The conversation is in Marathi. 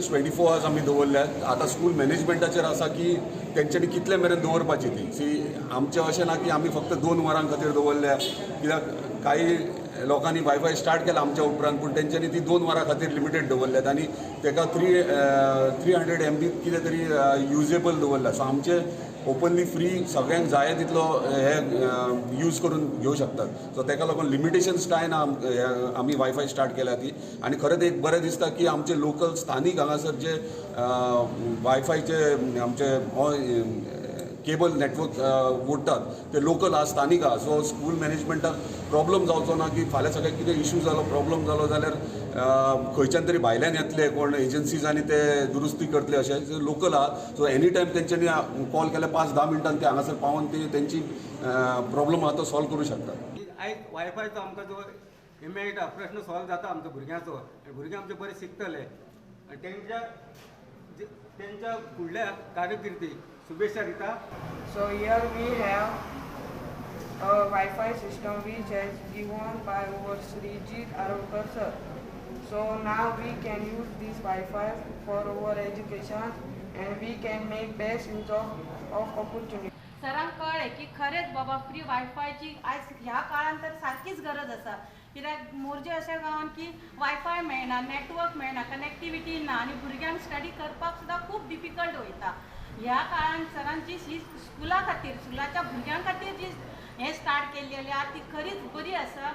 24 hours आमी दवरल्यात. आतां स्कूल मॅनेजमेंटाचेर आसा की तेंच्यांनी कितले मेरेन दवरपाची ती. आमचें अशें ना की आमी फक्त 2 वरां खातीर दवरल्या, कित्याक काही लोकांनी वायफाय स्टार्ट केला आमच्या उपरांत, पूण तेंच्यांनी ती 2 वरां खातीर लिमिटेड दवरल्यात आनी ताका 300 MB कितें तरी युजेबल दवरला. सो आमचे ओपनली फ्री सगळ्यांक जाय तितलो हे यूज करून घेवं शकतात. सो ताका लागून लिमिटेशन्स कांय ना. आमी वायफाय स्टार्ट केल्या ती. आनी खरेंच एक बरें दिसता की आमचे लोकल स्थानीक हांगासर जे वायफायचे आमचे केबल नेटवर्क ओडटात ते लोकल आहा, स्थानीक आहा. सो स्कूल मॅनेजमेंटाक प्रॉब्लम जावचो ना की फाल्यां सगळ्याक कितें इशू जालो, प्रॉब्लम जालो जाल्यार खंयच्यान तरी भायल्यान येतले कोण एजन्सीज आनी ते दुरुस्ती करतले. अशें लोकल आहा. सो एनी टायम तेंच्यांनी कॉल केल्यार 5-10 मिनटांनी ते हांगासर पावोन ती तेंची प्रॉब्लम आहा तो सॉल्व करूं शकतात. आयज वायफायचो आमकां जो हे मेळटा, प्रश्न सॉल्व जाता आमचो भुरग्यांचो. भुरगे आमचे बरे शिकतले आनी तेंच्या फुडल्या कारकिर्दी शुभेच्छा दिता. So here we have a Wi-Fi system which is given by our Srijit Arokar sir. So now we can use this Wi-Fi for our education and we can make best use of opportunity. सरांक कळ्ळें की खरेंच बाबा फ्री वायफायची आयज ह्या काळान तर सारकीच गरज आसा. कित्याक मोरजे अशा गांवांत की वायफाय मेळना, नेटवर्क मेळना, कनेक्टिविटी ना आनी भुरग्यांक स्टडी करपाक सुद्दां खूब डिफिकल्ट वयता. ह्या काळान सरांची ही स्कुला खातीर, स्कुलाच्या भुरग्यां खातीर जी हें स्टार्ट केल्ली ती खरीच बरी आसा.